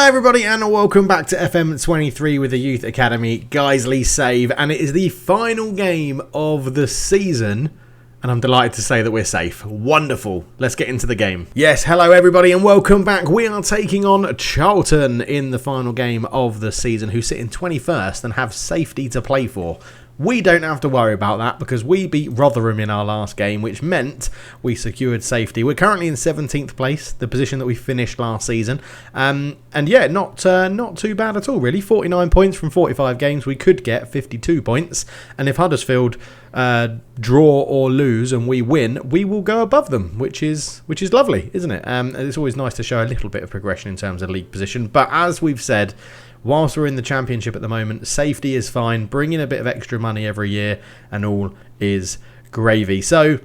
Hi everybody and welcome back to FM23 with the Youth Academy Guiseley save, and it is the final game of the season and I'm delighted to say that we're safe. Wonderful. Let's get into the game. Yes, hello everybody and welcome back. We are taking on Charlton in the final game of the season, who sit in 21st and have safety to play for. We don't have to worry about that because we beat Rotherham in our last game, which meant we secured safety. We're currently in 17th place, the position that we finished last season. And yeah, not too bad at all, really. 49 points from 45 games. We could get 52 points. And if Huddersfield draw or lose and we win, we will go above them, which is lovely, isn't it? It's always nice to show a little bit of progression in terms of league position. But as we've said, whilst we're in the Championship at the moment, safety is fine. Bring in a bit of extra money every year and all is gravy. So,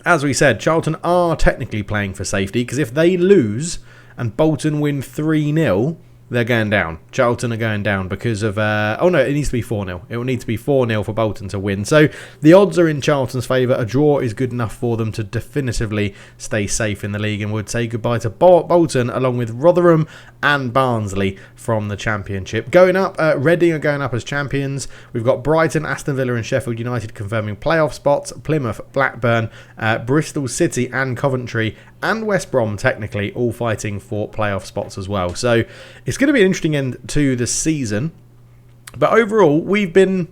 as we said, Charlton are technically playing for safety because if they lose and Bolton win 3-0, they're going down. Charlton are going down because of... oh no, it needs to be 4-0. It will need to be 4-0 for Bolton to win. So the odds are in Charlton's favour. A draw is good enough for them to definitively stay safe in the league and would say goodbye to Bolton along with Rotherham and Barnsley from the Championship. Going up, Reading are going up as champions. We've got Brighton, Aston Villa and Sheffield United confirming playoff spots. Plymouth, Blackburn, Bristol City and Coventry and West Brom technically all fighting for playoff spots as well. So it's going to be an interesting end to the season. But overall, we've been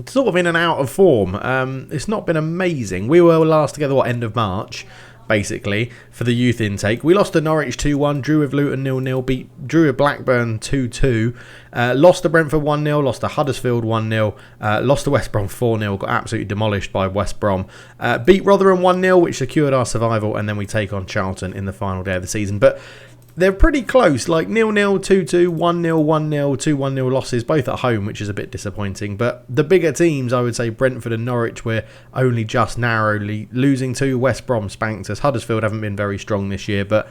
sort of in and out of form. It's not been amazing. We were last together, end of March, basically, for the youth intake. We lost to Norwich 2-1, drew with Luton 0-0, drew with Blackburn 2-2, lost to Brentford 1-0, lost to Huddersfield 1-0, lost to West Brom 4-0, got absolutely demolished by West Brom, beat Rotherham 1-0, which secured our survival, and then we take on Charlton in the final day of the season. But they're pretty close, like 0-0, 2-2, 1-0, 1-0, 2 1-0 losses, both at home, which is a bit disappointing. But the bigger teams, I would say Brentford and Norwich, we're only just narrowly losing to. West Brom spanked us. Huddersfield haven't been very strong this year, but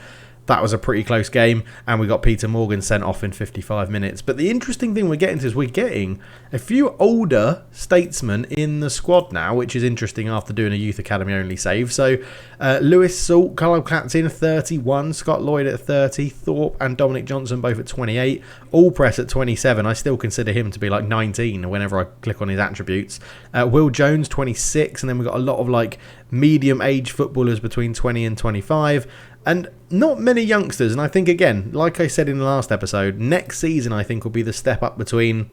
that was a pretty close game, and we got Peter Morgan sent off in 55 minutes. But the interesting thing we're getting to is we're getting a few older statesmen in the squad now, which is interesting after doing a Youth Academy only save. So Lewis Salt, Carlo Clapton 31, Scott Lloyd at 30, Thorpe and Dominic Johnson both at 28, Allpress at 27. I still consider him to be like 19 whenever I click on his attributes. Will Jones 26, and then we've got a lot of like medium age footballers between 20 and 25. And not many youngsters, and I think, again, like I said in the last episode, next season I think will be the step up between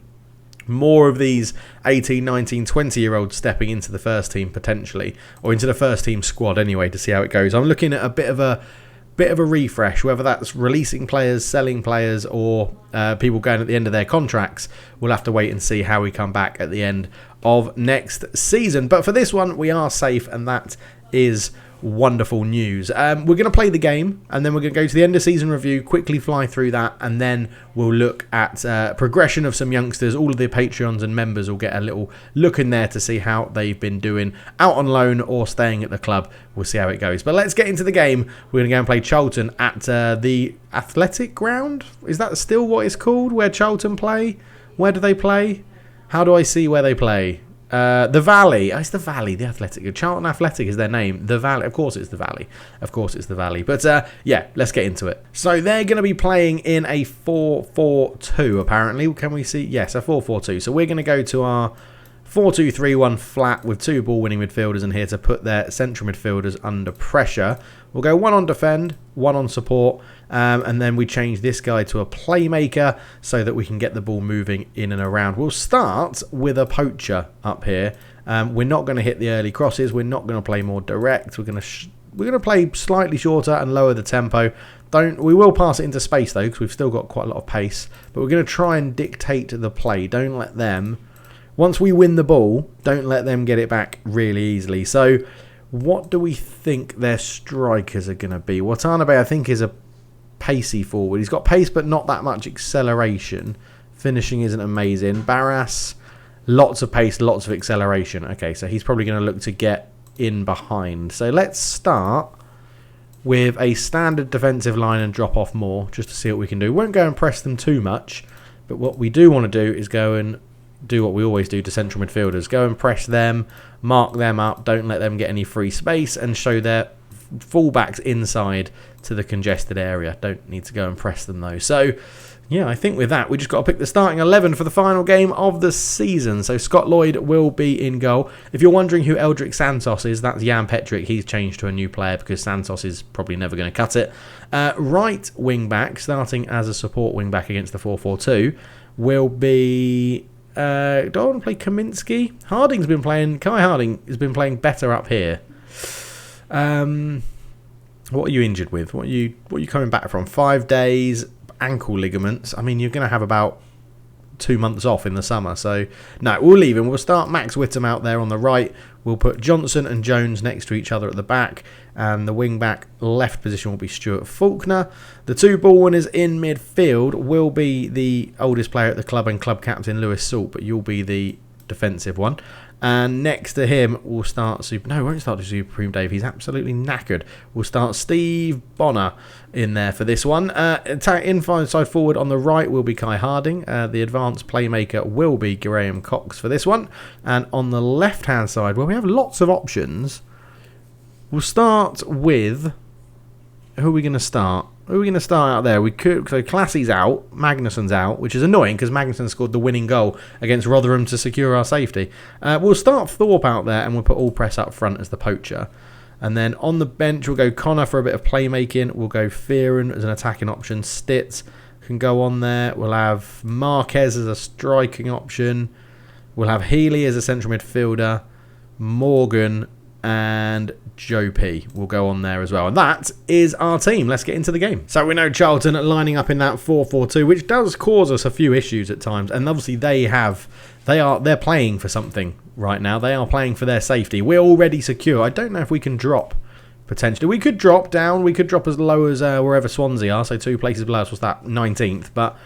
more of these 18, 19, 20-year-olds stepping into the first team potentially, or into the first team squad anyway, to see how it goes. I'm looking at a bit of a refresh, whether that's releasing players, selling players, or people going at the end of their contracts. We'll have to wait and see how we come back at the end of next season. But for this one, we are safe, and that is wonderful news. We're going to play the game, and then we're going to go to the end of season review, quickly fly through that, and then we'll look at progression of some youngsters. All of the Patreons and members will get a little look in there to see how they've been doing out on loan or staying at the club. We'll see how it goes. But let's get into the game. We're going to go and play Charlton at the Athletic Ground. Is that still what it's called, where Charlton play? Where do they play? How do I see where they play? The Valley. Oh, it's the Valley, the Athletic. Charlton Athletic is their name. The Valley. Of course it's the Valley. Of course it's the Valley. But yeah, let's get into it. So they're going to be playing in a 4-4-2 apparently. Can we see? Yes, a 4-4-2. So we're going to go to our 4-2-3-1 flat with two ball-winning midfielders in here to put their central midfielders under pressure. We'll go one on defend, one on support, and then we change this guy to a playmaker so that we can get the ball moving in and around. We'll start with a poacher up here. We're not going to hit the early crosses. We're not going to play more direct. We're going to play slightly shorter and lower the tempo. We will pass it into space though, because we've still got quite a lot of pace. But we're going to try and dictate the play. Don't let them. Once we win the ball, don't let them get it back really easily. So what do we think their strikers are going to be? Watanabe, I think, is a pacey forward. He's got pace, but not that much acceleration. Finishing isn't amazing. Barras, lots of pace, lots of acceleration. Okay, so he's probably going to look to get in behind. So let's start with a standard defensive line and drop off more, just to see what we can do. Won't go and press them too much, but what we do want to do is go and do what we always do to central midfielders. Go and press them, mark them up, don't let them get any free space, and show their full-backs inside to the congested area. Don't need to go and press them though. So, yeah, I think with that, we just got to pick the starting 11 for the final game of the season. So Scott Lloyd will be in goal. If you're wondering who Eldrick Santos is, that's Jan Petrick. He's changed to a new player because Santos is probably never going to cut it. Right wing-back, starting as a support wing-back against the 4-4-2, will be... do I want to play Kaminsky? Kai Harding has been playing better up here. What are you injured with? What are you coming back from? 5 days, ankle ligaments. I mean, you're going to have about 2 months off in the summer. So, no, we'll leave him. We'll start Max Whittam out there on the right. We'll put Johnson and Jones next to each other at the back. And the wing-back left position will be Stuart Faulkner. The 2 ball winners in midfield will be the oldest player at the club and club captain, Lewis Salt, but you'll be the defensive one. And next to him, we'll start... No, we won't start Supreme Dave. He's absolutely knackered. We'll start Steve Bonner in there for this one. Inside forward on the right will be Kai Harding. The advanced playmaker will be Graham Cox for this one. And on the left-hand side, where we have lots of options, we'll start with... Who are we going to start? Who are we going to start out there? So Classy's out, Magnuson's out, which is annoying because Magnuson scored the winning goal against Rotherham to secure our safety. We'll start Thorpe out there and we'll put All Press up front as the poacher. And then on the bench, we'll go Connor for a bit of playmaking. We'll go Fearon as an attacking option. Stitz can go on there. We'll have Marquez as a striking option. We'll have Healy as a central midfielder. Morgan and Joe P will go on there as well. And that is our team. Let's get into the game. So we know Charlton are lining up in that 4-4-2, which does cause us a few issues at times. And obviously they're playing for something right now. They are playing for their safety. We're already secure. I don't know if we can drop potentially. We could drop down. We could drop as low as wherever Swansea are. So 2 places below us. What's that? 19th. But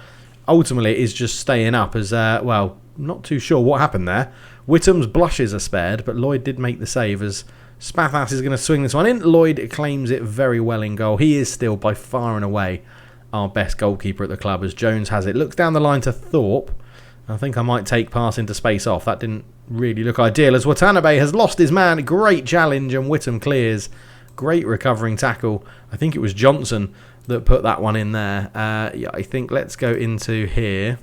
ultimately it is just staying up as, well, not too sure what happened there. Whittam's blushes are spared, but Lloyd did make the save as Spathas is going to swing this one in. Lloyd claims it very well in goal. He is still by far and away our best goalkeeper at the club as Jones has it. Looks down the line to Thorpe. I think I might take pass into space off. That didn't really look ideal as Watanabe has lost his man. Great challenge and Whittam clears. Great recovering tackle. I think it was Johnson that put that one in there. Yeah, I think let's go into here.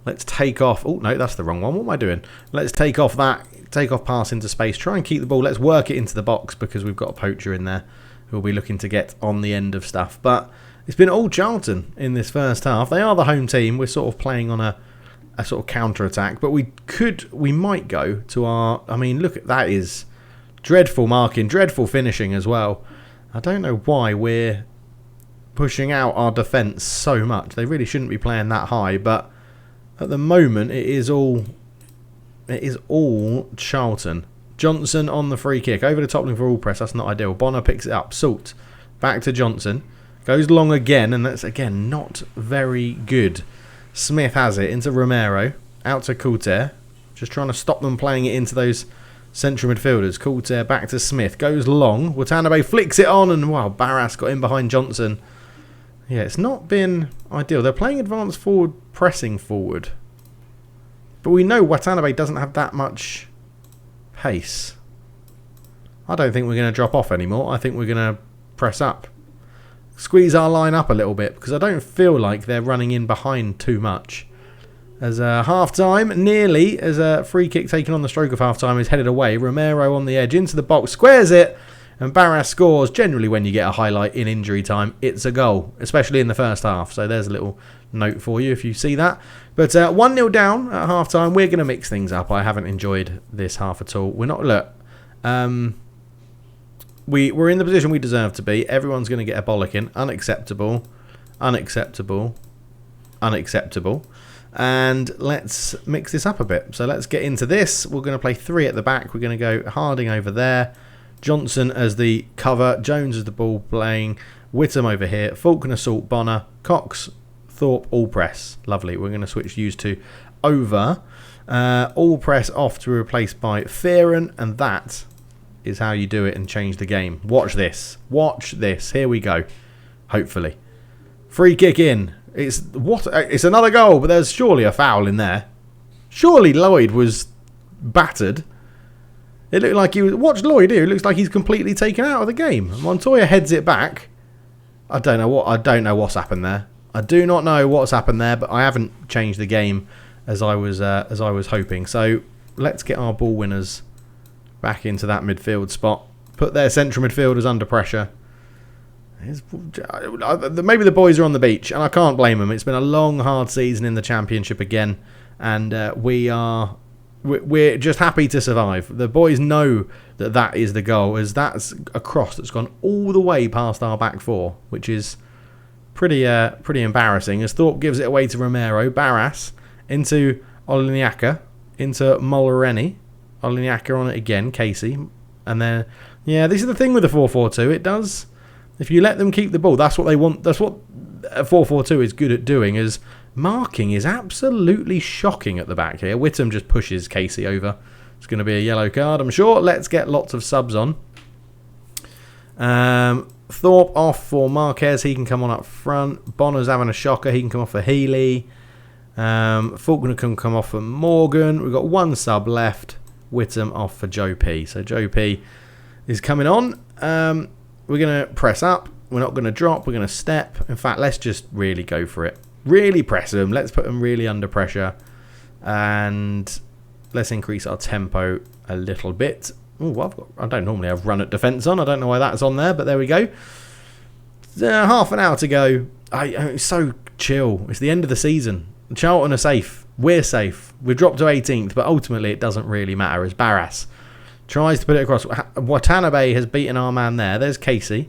Let's take off... Oh, no, that's the wrong one. What am I doing? Let's take off that. Take off pass into space. Try and keep the ball. Let's work it into the box because we've got a poacher in there who will be looking to get on the end of stuff. But it's been all Charlton in this first half. They are the home team. We're sort of playing on a sort of counter-attack. But we might go to our... I mean, look, that is dreadful marking. Dreadful finishing as well. I don't know why we're pushing out our defence so much. They really shouldn't be playing that high, but... At the moment, it is all Charlton. Johnson on the free kick. Over the top link for All Press. That's not ideal. Bonner picks it up. Salt. Back to Johnson. Goes long again, and that's, again, not very good. Smith has it into Romero. Out to Coulter. Just trying to stop them playing it into those central midfielders. Coulter back to Smith. Goes long. Watanabe flicks it on, and, wow, Barras got in behind Johnson. Yeah, it's not been ideal. They're playing advanced forward, pressing forward. But we know Watanabe doesn't have that much pace. I don't think we're going to drop off anymore. I think we're going to press up. Squeeze our line up a little bit because I don't feel like they're running in behind too much. As half-time, nearly, as a free kick taken on the stroke of half-time is headed away. Romero on the edge into the box, squares it. And Barras scores. Generally, when you get a highlight in injury time, it's a goal, especially in the first half. So there's a little note for you if you see that. But 1-0 down at half-time. We're going to mix things up. I haven't enjoyed this half at all. We're not... Look, we're in the position we deserve to be. Everyone's going to get a bollocking. Unacceptable. Unacceptable. Unacceptable. And let's mix this up a bit. So let's get into this. We're going to play 3 at the back. We're going to go Harding over there. Johnson as the cover, Jones as the ball playing, Whittam over here, Faulkner, Salt, Bonner, Cox, Thorpe, All Press. Lovely. We're going to switch these two over. All Press off to be replaced by Fearon, and that is how you do it and change the game. Watch this. Watch this. Here we go. Hopefully. Free kick in. It's another goal, but there's surely a foul in there. Surely Lloyd was battered. It looked like he was... Watch Lloyd here. It looks like he's completely taken out of the game. Montoya heads it back. I don't know what's happened there. I do not know what's happened there, but I haven't changed the game as I was hoping. So let's get our ball winners back into that midfield spot. Put their central midfielders under pressure. Maybe the boys are on the beach, and I can't blame them. It's been a long, hard season in the Championship again, and we're just happy to survive. The boys know that is the goal, as that's a cross that's gone all the way past our back four, which is pretty embarrassing. As Thorpe gives it away to Romero, Barras into Oliniaka, into Mulrenny, Oliniaka on it again, Casey, and then this is the thing with the 4-4-2. It does. If you let them keep the ball, that's what they want. That's what a 4-4-2 is good at doing. Is marking is absolutely shocking at the back here. Whittam just pushes Casey over. It's going to be a yellow card, I'm sure. Let's get lots of subs on. Thorpe off for Marquez. He can come on up front. Bonner's having a shocker. He can come off for Healy. Faulkner can come off for Morgan. We've got one sub left. Whittam off for Joe P. So Joe P is coming on. We're going to press up. We're not going to drop. We're going to step. In fact, let's just really go for it. Really press them. Let's put them really under pressure. And let's increase our tempo a little bit. Ooh, I don't normally have run at defence on. I don't know why that's on there, but there we go. Half an hour to go. It's so chill. It's the end of the season. Charlton are safe. We're safe. We've dropped to 18th, but ultimately it doesn't really matter as Barras tries to put it across. Watanabe has beaten our man there. There's Casey.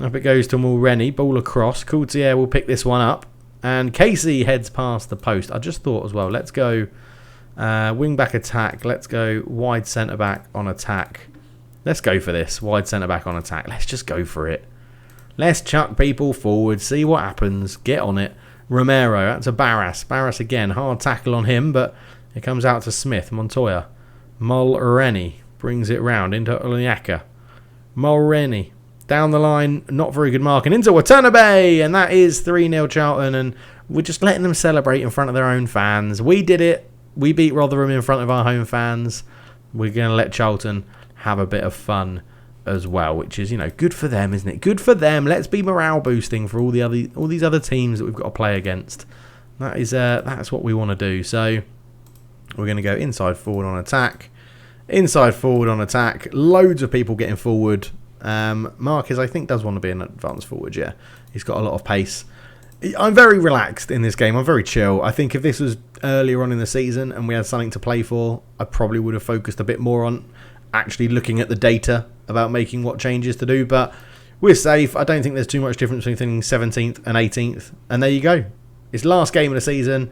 Up it goes to Mulrenny. Ball across. Courtier will pick this one up. And Casey heads past the post. I just thought as well, let's go wing back attack. Let's go wide centre back on attack. Let's go for this. Wide centre back on attack. Let's just go for it. Let's chuck people forward. See what happens. Get on it. Romero. That's a Barras. Barras again. Hard tackle on him, but it comes out to Smith. Montoya. Mulrenny brings it round into Oliniaka. Mulrenny. Down the line, not very good marking. Into Watanabe, and that is 3-0 Charlton, and we're just letting them celebrate in front of their own fans. We did it. We beat Rotherham in front of our home fans. We're going to let Charlton have a bit of fun as well, which is, good for them, isn't it? Good for them. Let's be morale boosting for all these other teams that we've got to play against. That's what we want to do. So we're going to go inside forward on attack. Inside forward on attack. Loads of people getting forward. Marquez, I think, does want to be an advanced forward, yeah. He's got a lot of pace. I'm very relaxed in this game. I'm very chill. I think if this was earlier on in the season and we had something to play for, I probably would have focused a bit more on actually looking at the data about making what changes to do. But we're safe. I don't think there's too much difference between 17th and 18th. And there you go. It's last game of the season.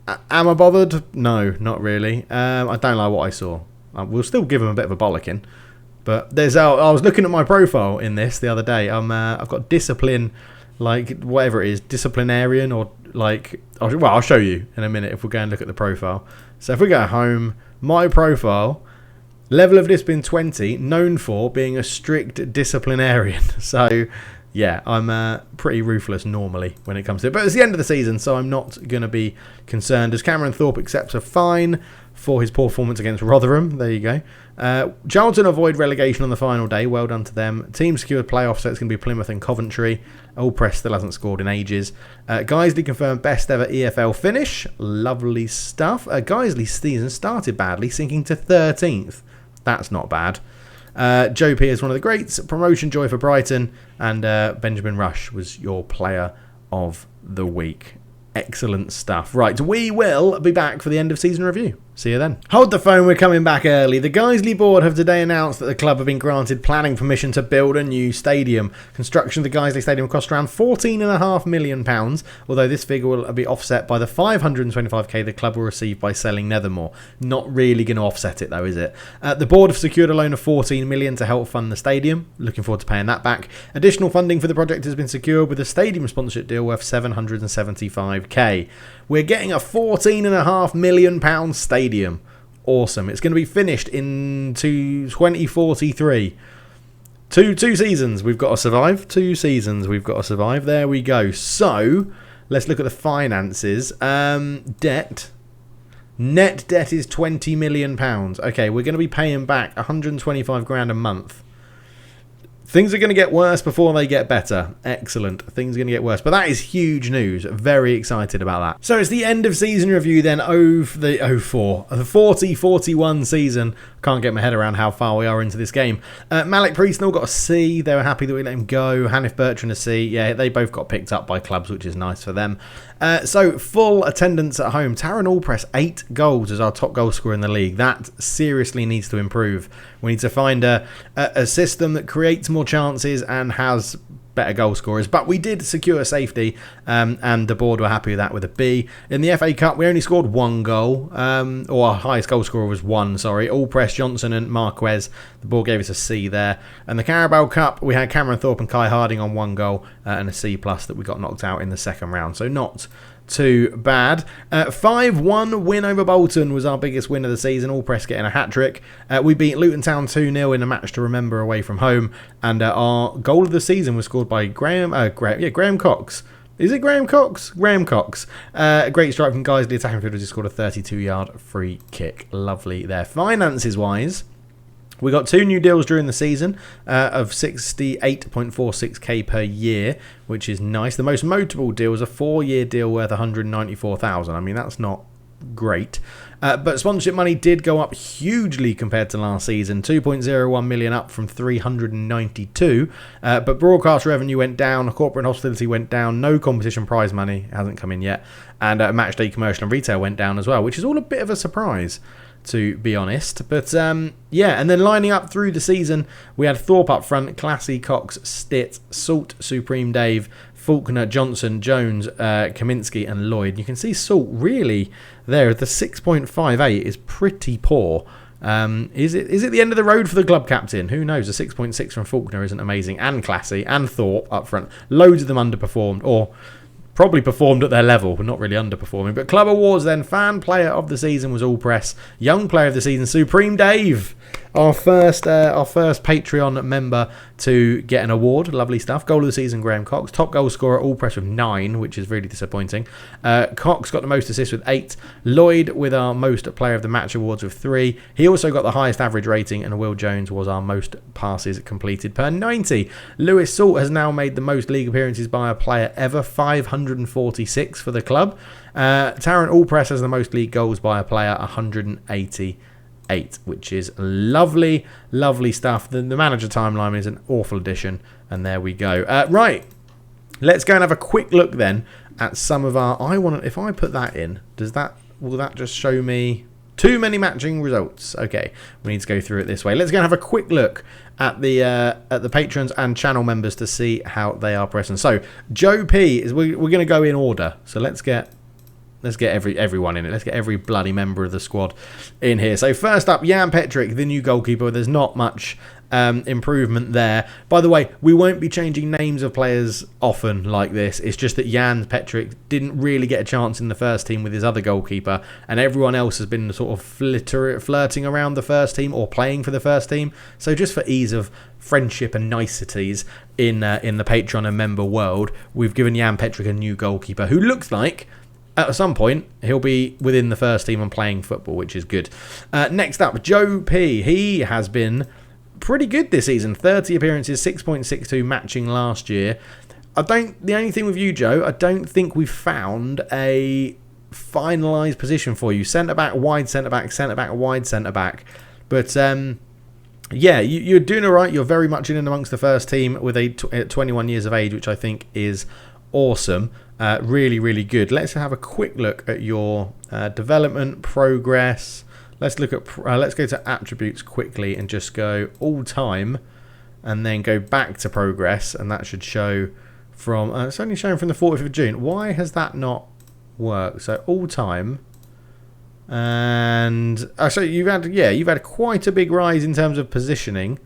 Am I bothered? No, not really. I don't like what I saw. We'll still give him a bit of a bollocking. But I was looking at my profile in this the other day. I've got discipline, like whatever it is, disciplinarian or like. I'll show you in a minute if we go and look at the profile. So if we go home, my profile, level of discipline 20, known for being a strict disciplinarian. So yeah, I'm pretty ruthless normally when it comes to it. But it's the end of the season, so I'm not going to be concerned. As Cameron Thorpe accepts a fine for his poor performance against Rotherham. There you go. Charlton avoid relegation on the final day. Well done to them. Team secured playoffs, so it's going to be Plymouth and Coventry. All Press still hasn't scored in ages. Guiseley confirmed best ever EFL finish. Lovely stuff. Guiseley season started badly, sinking to 13th. That's not bad. Joe P is one of the greats. Promotion joy for Brighton. And Benjamin Rush was your player of the week. Excellent stuff. Right, we will be back for the end of season review. See you then. Hold the phone, we're coming back early. The Guiseley board have today announced that the club have been granted planning permission to build a new stadium. Construction of the Guiseley Stadium cost around £14.5 million, although this figure will be offset by the $525k the club will receive by selling Nethermore. Not really going to offset it though, is it? The board have secured a loan of $14 million to help fund the stadium. Looking forward to paying that back. Additional funding for the project has been secured with a stadium sponsorship deal worth $775k. We're getting a £14.5 million stadium. Awesome. It's going to be finished in 2043. Two seasons we've got to survive. 2 seasons we've got to survive. There we go. So, let's look at the finances. Debt. Net debt is £20 million. Okay, we're going to be paying back 125 grand a month. Things are going to get worse before they get better. Excellent. Things are going to get worse. But that is huge news. Very excited about that. So it's the end of season review then. The 40-41 season. Can't get my head around how far we are into this game. Malik Priestnall got a C. They were happy that we let him go. Hanif Bertrand a C. Yeah, they both got picked up by clubs, which is nice for them. So full attendance at home. Taron Allpress, 8 goals as our top goal scorer in the league. That seriously needs to improve. We need to find a system that creates more chances and has better goal scorers. But we did secure safety, and the board were happy with that with a B. In the FA Cup, we only scored 1 goal, or our highest goal scorer was 1, sorry. Allpress, Johnson and Marquez. The board gave us a C there. And the Carabao Cup, we had Cameron Thorpe and Kai Harding on 1 goal, and a C+ that we got knocked out in the second round. So not too bad. 5-1 win over Bolton was our biggest win of the season. Allpress getting a hat-trick. We beat Luton Town 2-0 in a match to remember away from home. And our goal of the season was scored by Graham Cox. Is it Graham Cox? Graham Cox. A great strike from Guiseley. Attacking midfielder just scored a 32-yard free kick. Lovely there. Finances-wise, we got 2 new deals during the season of 68.46k per year, which is nice. The most notable deal was a 4-year deal worth 194,000. I mean, that's not great. But sponsorship money did go up hugely compared to last season. 2.01 million up from 392. But broadcast revenue went down. Corporate and hospitality went down. No competition prize money hasn't come in yet. And match day commercial and retail went down as well, which is all a bit of a surprise, to be honest. But yeah, and then lining up through the season, we had Thorpe up front, Classy, Cox, Stitt, Salt, Supreme Dave, Faulkner, Johnson, Jones, Kaminsky and Lloyd. You can see Salt really there. The 6.58 is pretty poor. Is it the end of the road for the club captain? Who knows? A 6.6 from Faulkner isn't amazing. And Classy and Thorpe up front. Loads of them underperformed, or probably performed at their level, but not really underperforming. But club awards then. Fan player of the season was Allpress. Young player of the season, Supreme Dave. Our first Patreon member to get an award. Lovely stuff. Goal of the season, Graham Cox. Top goal scorer, Allpress with 9, which is really disappointing. Cox got the most assists with 8. Lloyd with our most player of the match awards with 3. He also got the highest average rating, and Will Jones was our most passes completed per 90. Lewis Salt has now made the most league appearances by a player ever, 546 for the club. Taron Allpress has the most league goals by a player, 188, which is lovely, lovely stuff. The manager timeline is an awful addition, and there we go. Right, let's go and have a quick look then at some of our. If I put that in, will that just show me too many matching results? Okay, we need to go through it this way. Let's go and have a quick look at the patrons and channel members to see how they are pressing. So Joe P is we're going to go in order. So let's get everyone in it. Let's get every bloody member of the squad in here. So first up, Jan Petrick, the new goalkeeper. There's not much improvement there. By the way, we won't be changing names of players often like this. It's just that Jan Petrick didn't really get a chance in the first team with his other goalkeeper, and everyone else has been sort of flirting around the first team or playing for the first team. So just for ease of friendship and niceties in the Patreon and member world, we've given Jan Petrick a new goalkeeper who looks like at some point he'll be within the first team and playing football, which is good. Next up, Joe P. He has been pretty good this season. 30 appearances, 6.62, matching last year. The only thing with you, Joe, I don't think we've found a finalised position for you. Centre back, wide centre back, wide centre back. But yeah, you're doing all right. You're very much in and amongst the first team with at 21 years of age, which I think is awesome. Really, really good. Let's have a quick look at your development progress. Let's look at let's go to attributes quickly and just go all time, and then go back to progress, and that should show from. It's only showing from the 40th of June. Why has that not worked? So all time, and so you've had quite a big rise in terms of positioning.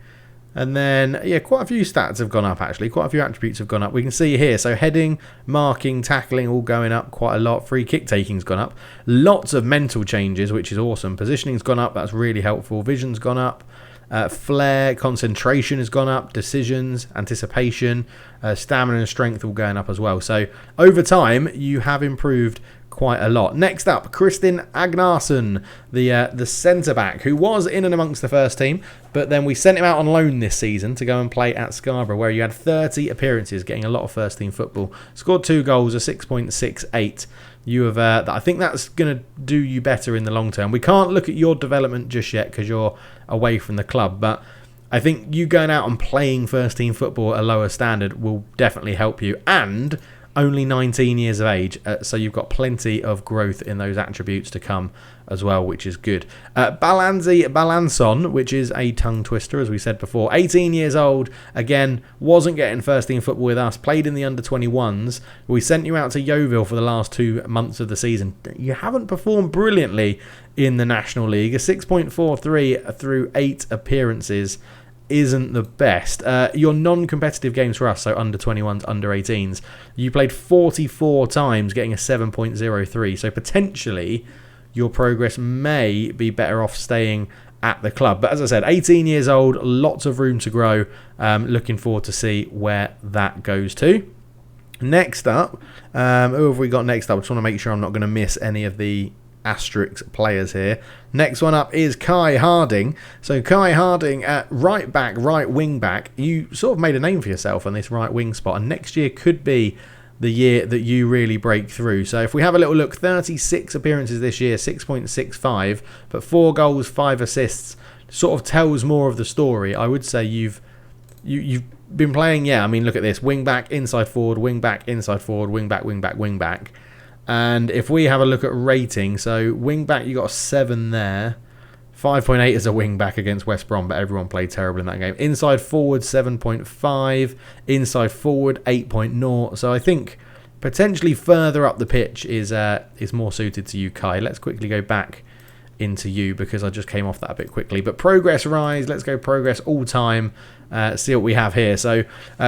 And then, yeah, quite a few stats have gone up, actually. Quite a few attributes have gone up. We can see here, so heading, marking, tackling, all going up quite a lot. Free kick taking's gone up. Lots of mental changes, which is awesome. Positioning's gone up. That's really helpful. Vision's gone up. Flair, concentration has gone up. Decisions, anticipation, stamina and strength all going up as well. So over time, you have improved quite a lot. Next up, Kristin Agnarsson, the centre-back, who was in and amongst the first team, but then we sent him out on loan this season to go and play at Scarborough, where you had 30 appearances, getting a lot of first-team football. Scored 2 goals, a 6.68. You have, I think that's going to do you better in the long term. We can't look at your development just yet because you're away from the club, but I think you going out and playing first-team football at a lower standard will definitely help you, and only 19 years of age, so you've got plenty of growth in those attributes to come as well, which is good. Balanzi Balanson, which is a tongue twister, as we said before, 18 years old, again, wasn't getting first team football with us, played in the under-21s. We sent you out to Yeovil for the last 2 months of the season. You haven't performed brilliantly in the National League. A 6.43 through 8 appearances isn't the best. Your non-competitive games for us, so under-21s, under-18s, you played 44 times, getting a 7.03, so potentially your progress may be better off staying at the club. But as I said, 18 years old, lots of room to grow. Looking forward to see where that goes to. Next up, who have we got next up? I just want to make sure I'm not going to miss any of the asterisk players here. Next one up is Kai Harding. So Kai Harding at right back, right wing back. You sort of made a name for yourself on this right wing spot, and next year could be the year that you really break through. So if we have a little look, 36 appearances this year, 6.65, but 4 goals, 5 assists, sort of tells more of the story. I would say you've been playing, I mean, look at this, wing back, inside forward, wing back, inside forward, wing back, wing back, wing back. And if we have a look at rating, so wing back, you got a 7 there. 5.8 as a wing back against West Brom, but everyone played terrible in that game. Inside forward, 7.5. Inside forward, 8.0. So I think potentially further up the pitch is more suited to you, Kai. Let's quickly go back into you because I just came off that a bit quickly. But progress rise, let's go progress all time. See what we have here. So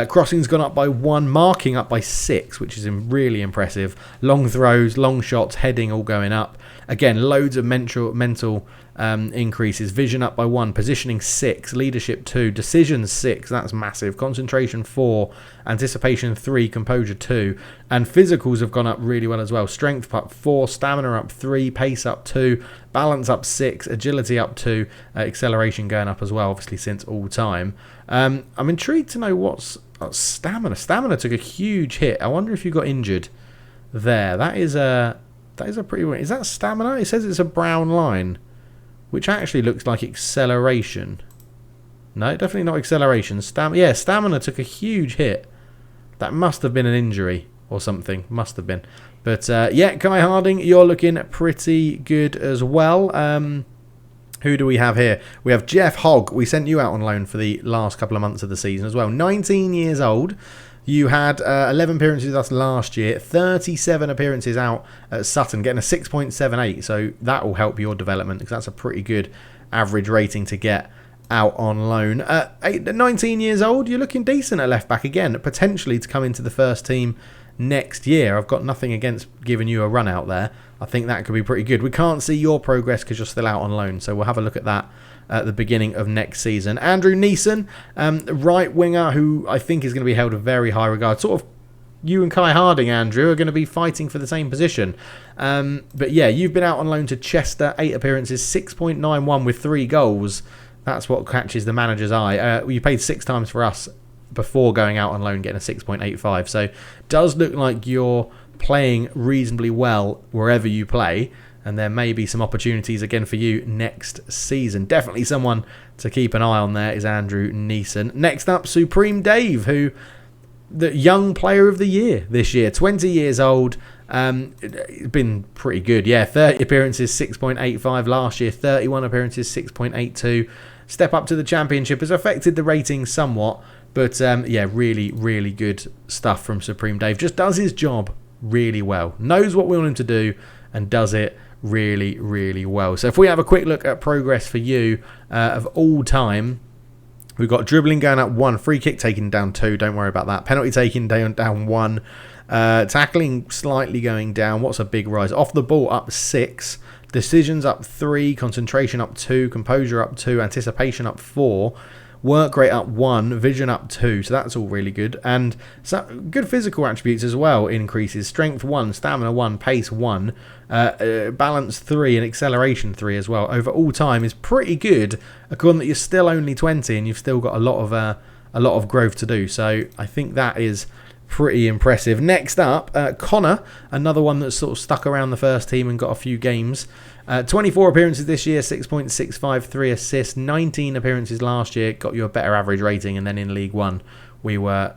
crossing's gone up by 1, marking up by 6, which is really impressive. Long throws, long shots, heading all going up. Again, loads of mental increases. Vision up by 1, positioning 6, leadership 2, decision 6, that's massive. Concentration 4, anticipation 3, composure 2, and physicals have gone up really well as well. Strength up 4, stamina up 3, pace up 2, balance up 6, agility up 2, acceleration going up as well, obviously since all time. I'm intrigued to know what's stamina. Stamina took a huge hit. I wonder if you got injured there. That is a pretty... Is that stamina? It says it's a brown line, which actually looks like acceleration. No, definitely not acceleration. Stamina took a huge hit. That must have been an injury or something. Must have been. But Kai Harding, you're looking pretty good as well. Who do we have here? We have Jeff Hogg. We sent you out on loan for the last couple of months of the season as well. 19 years old. You had 11 appearances with us last year, 37 appearances out at Sutton, getting a 6.78. So that will help your development because that's a pretty good average rating to get out on loan. 19 years old, you're looking decent at left back again, potentially to come into the first team next year. I've got nothing against giving you a run out there. I think that could be pretty good. We can't see your progress because you're still out on loan, so we'll have a look at that at the beginning of next season. Andrew Neeson, right winger, who I think is going to be held in very high regard. Sort of you and Kai Harding, Andrew, are going to be fighting for the same position. But yeah, you've been out on loan to Chester, 8 appearances, 6.91 with 3 goals. That's what catches the manager's eye. You paid 6 times for us before going out on loan, getting a 6.85. So does look like you're playing reasonably well wherever you play, and there may be some opportunities again for you next season. Definitely someone to keep an eye on there is Andrew Neeson. Next up, Supreme Dave, who the young player of the year this year, 20 years old, been pretty good. 30 appearances, 6.85 last year, 31 appearances, 6.82. Step up to the championship has affected the rating somewhat, but really, really good stuff from Supreme Dave. Just does his job really well. Knows what we want him to do and does it really, really well. So if we have a quick look at progress for you of all time, we've got dribbling going up 1, free kick taken down 2, don't worry about that. Penalty taken down 1, tackling slightly going down. What's a big rise? Off the ball up 6, decisions up 3, concentration up 2, composure up 2, anticipation up 4. work rate up 1, vision up 2, so that's all really good. And so good physical attributes as well increases. Strength 1, stamina 1, pace 1, balance 3 and acceleration 3 as well over all time is pretty good, according that you're still only 20 and you've still got a lot of growth to do. So I think that is pretty impressive. Next up, Connor, another one that's sort of stuck around the first team and got a few games. 24 appearances this year, 6.653 assists, 19 appearances last year, got you a better average rating, and then in League One we were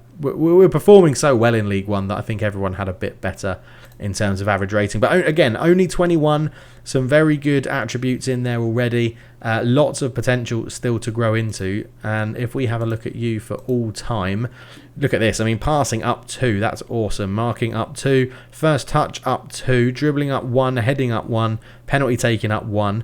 performing so well in League One that I think everyone had a bit better in terms of average rating. But again, only 21, some very good attributes in there already, lots of potential still to grow into. And if we have a look at you for all time, look at this. I mean, passing up 2, that's awesome. Marking up 2, first touch up 2, dribbling up 1, heading up 1, penalty taking up 1.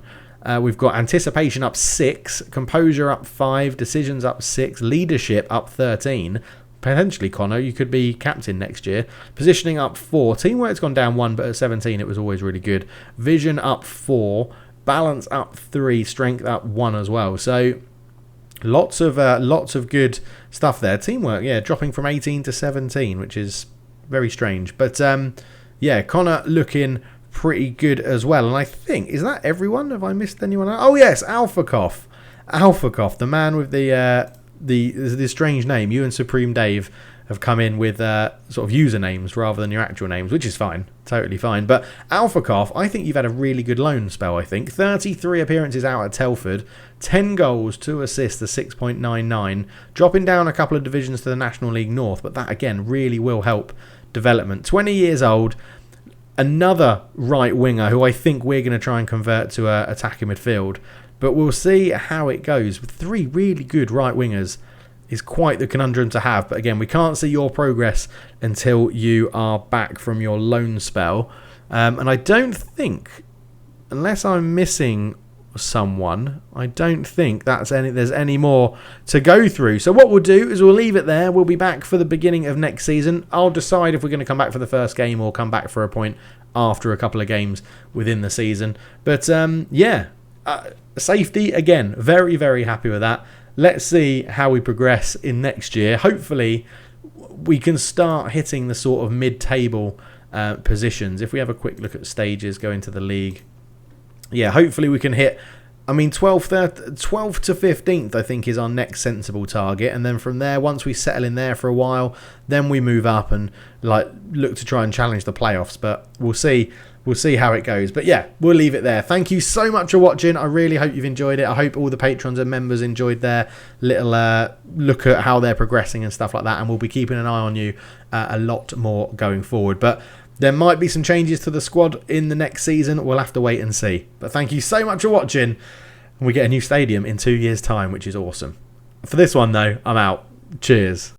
We've got anticipation up 6, composure up 5, decisions up 6, leadership up 13. Potentially, Connor, you could be captain next year. Positioning up 4. Teamwork's gone down 1, but at 17 it was always really good. Vision up 4. Balance up 3. Strength up 1 as well. So lots of good stuff there. Teamwork, yeah, dropping from 18 to 17, which is very strange. But yeah, Connor looking pretty good as well. And I think, is that everyone? Have I missed anyone else? Oh yes, Alphacoff, the man with the strange name. You and Supreme Dave have come in with sort of usernames rather than your actual names, which is fine, totally fine. But Alphacoff, I think you've had a really good loan spell. I think 33 appearances out at Telford, 10 goals, 2 assists, a 6.99, dropping down a couple of divisions to the National League North, but that again really will help development. 20 years old, another right winger who I think we're going to try and convert to attacking midfield. But we'll see how it goes. With 3 really good right wingers is quite the conundrum to have. But again, we can't see your progress until you are back from your loan spell. And I don't think, unless I'm missing someone, I don't think there's any more to go through. So what we'll do is we'll leave it there. We'll be back for the beginning of next season. I'll decide if we're going to come back for the first game or come back for a point after a couple of games within the season. But yeah, safety, again, very, very happy with that. Let's see how we progress in next year. Hopefully we can start hitting the sort of mid-table positions. If we have a quick look at stages, go into the league, yeah, hopefully we can hit, I mean, 12th to 15th, I think, is our next sensible target. And then from there, once we settle in there for a while, then we move up and like look to try and challenge the playoffs. But we'll see how it goes. But yeah, we'll leave it there. Thank you so much for watching. I really hope you've enjoyed it. I hope all the patrons and members enjoyed their little look at how they're progressing and stuff like that. And we'll be keeping an eye on you a lot more going forward. But there might be some changes to the squad in the next season. We'll have to wait and see. But thank you so much for watching. And we get a new stadium in 2 years' time, which is awesome. For this one, though, I'm out. Cheers.